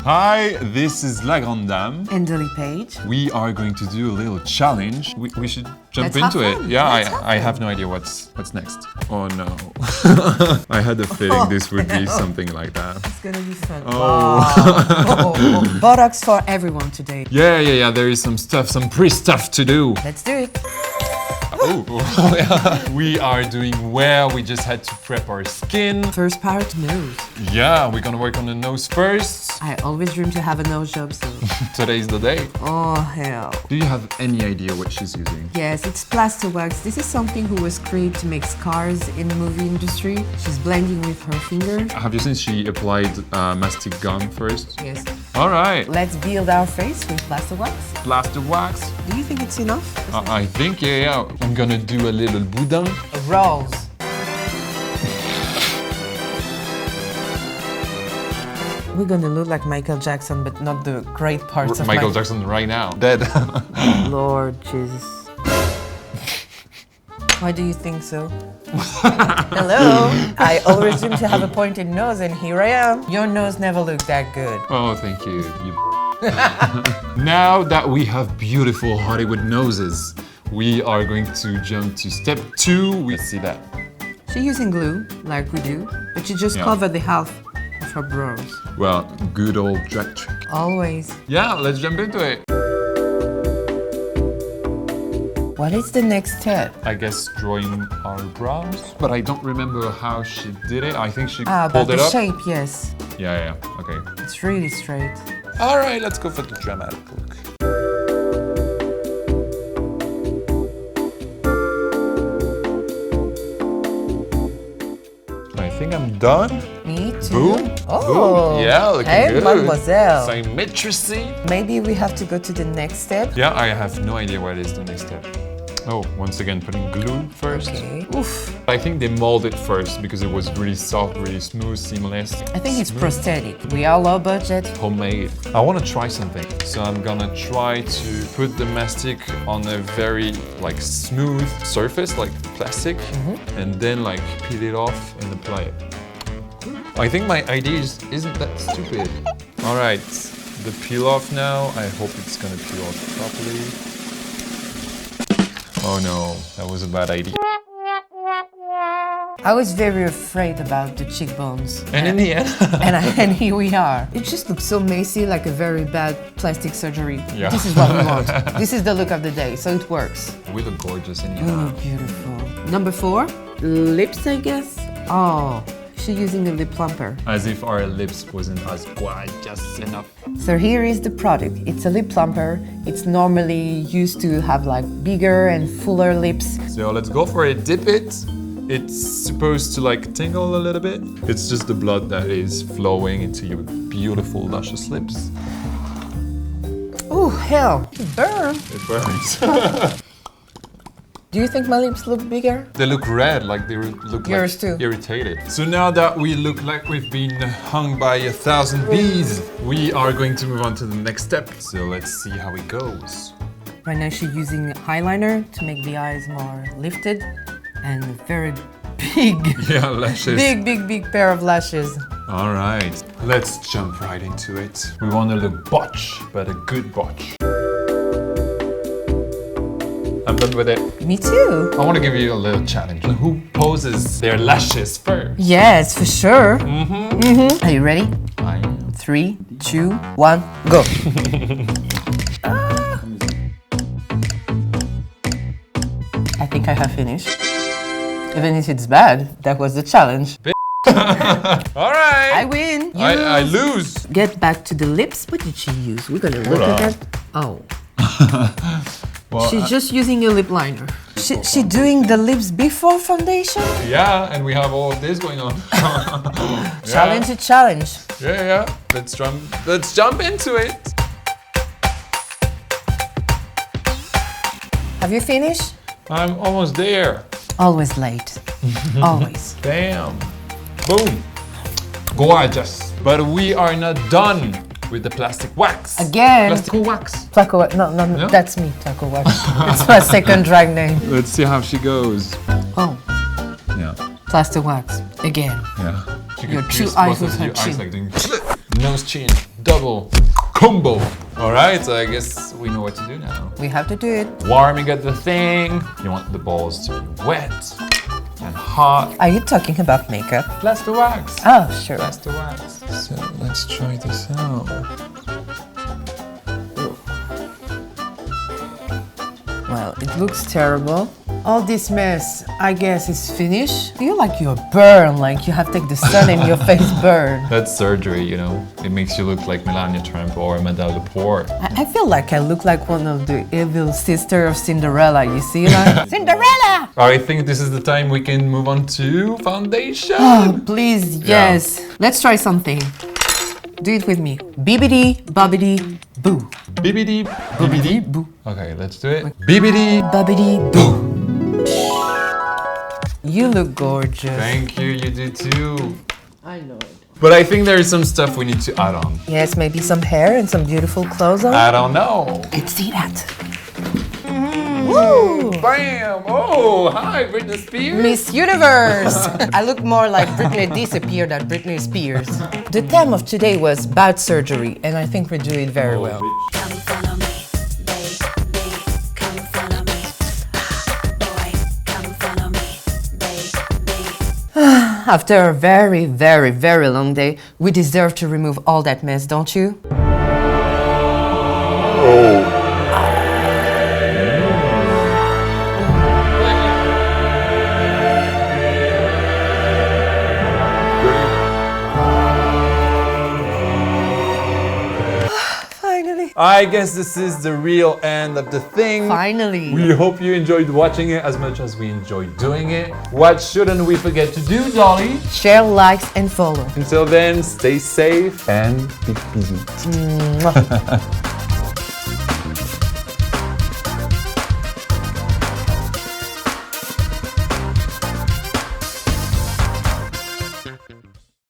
Hi, this is La Grande Dame. And Dolly Page. We are going to do a little challenge. We should jump Let's into have it. fun. Yeah, Let's I have have no idea what's next. Oh no. I had a feeling this would be something like that. It's gonna be fun. Oh. Wow. Botox for everyone today. Yeah. There is some stuff, some pre-stuff to do. Let's do it. Oh, yeah. We are doing well. We just had to prep our skin. First part, nose. Yeah, we're gonna work on the nose first. I always dream to have a nose job, so. Today's the day. Oh, hell. Do you have any idea what she's using? Yes, it's plaster wax. This is something who was created to make scars in the movie industry. She's blending with her finger. Have you seen she applied mastic gum first? Yes. All right. Let's build our face with plaster wax. Plaster wax. Do you think it's enough? I think, yeah. I'm gonna do a little boudin. A rose. We're gonna look like Michael Jackson, but not the great parts of Michael Jackson right now. Dead. Lord Jesus. Why do you think so? Hello. I always dream to have a pointed nose, and here I am. Your nose never looked that good. Oh, thank you. Now that we have beautiful Hollywood noses, we are going to jump to step 2. Let's see that. She's using glue, like we do, but she just covered the half of her brows. Well, good old drag trick. Always. Yeah, let's jump into it. What is the next step? I guess drawing our brows, but I don't remember how she did it. I think she But pulled it the up. shape, yes. Yeah, okay. It's really straight. All right, let's go for the dramatic look. I think I'm done. Me too. Boom. Oh. Boom. Yeah, looking hey, good. mademoiselle. Symmetry. Maybe we have to go to the next step. Yeah, I have no idea what is the next step. Oh, once again, putting glue first. Okay. Oof. I think they mold it first because it was really soft, really smooth, seamless. I think it's prosthetic. We are low budget. Homemade. I want to try something. So I'm gonna try to put the mastic on a very smooth surface, like plastic, and then peel it off and apply it. I think my idea isn't that stupid. All right, the peel off now. I hope it's gonna peel off properly. Oh no, that was a bad idea. I was very afraid about the cheekbones. And in the end... and here we are. It just looks so messy, like a very bad plastic surgery. Yeah. This is what we want. This is the look of the day, so it works. We look gorgeous in Oh, here. beautiful. Number 4, lips, I guess. Oh, she's using a lip plumper. As if our lips wasn't as gorgeous enough. So here is the product. It's a lip plumper. It's normally used to have bigger and fuller lips. So let's go for it. Dip it. It's supposed to tingle a little bit. It's just the blood that is flowing into your beautiful, luscious lips. Oh, hell. It burns. It burns. Do you think my lips look bigger? They look red, they look Yours too. irritated. So now that we look like we've been hung by 1,000 bees, we are going to move on to the next step. So let's see how it goes. Right now she's using eyeliner to make the eyes more lifted and a very big, Yeah, lashes. big pair of lashes. All right, let's jump right into it. We want to look botched, but a good botch. I'm done with it. Me too. I want to give you a little challenge. Who poses their lashes first? Yes, for sure. Are you ready? I am. 3, 2, 1, go. I think I have finished. Even if it's bad, that was the challenge. All right. I win. I lose. Get back to the lips. What did she use? We're gonna look at that. Oh. Well, She's just using a lip liner. She doing the lips before foundation? yeah, and we have all of this going on. Challenge to challenge. Yeah. Let's jump into it. Have you finished? I'm almost there. Always late. Always. Bam. Boom. Gorgeous. But we are not done with the plastic wax. Again. Plastic wax. Taco wax. No, Yeah? that's me, Taco wax. It's my second drag name. Let's see how she goes. Oh, Yeah. plaster wax. Again. Yeah. She Your could two pierce eyes both with of her your eyes chin. like doing nose chin, double, combo. All right, so I guess we know what to do now. We have to do it. Warming up the thing. You want the balls to be wet and hot. Are you talking about makeup? Plaster wax. Oh, sure. Plaster wax. So let's try this out. Well, it looks terrible. All this mess, I guess, is finished. Feel like you're burned, like you have take the sun in your face burn. That's surgery, you know. It makes you look like Melania Trump or Madame Lepore. I feel like I look like one of the evil sister of Cinderella, you see that? Cinderella! I think this is the time we can move on to foundation. Oh, please, yes. Let's try something. Do it with me. Bibbidi, bobbidi, boo. Bibbidi, Bibbidi, boo. Okay, let's do it. Bibbidi. Bobbidi, boo. You look gorgeous. Thank you, you do too. I know it. But I think there is some stuff we need to add on. Yes, maybe some hair and some beautiful clothes on. I don't know. Let's see that. Woo! Bam! Oh, hi, Britney Spears. Miss Universe! I look more like Britney disappeared than Britney Spears. The theme of today was bad surgery, and I think we do it very well. Come follow me, baby. Come follow me, boy. Come follow me, baby. After a very, very, very long day, we deserve to remove all that mess, don't you? Finally. I guess this is the real end of the thing. Finally. We hope you enjoyed watching it as much as we enjoyed doing it. What shouldn't we forget to do, Dolly? Share, likes, and follow. Until then, stay safe and be busy. Mwah.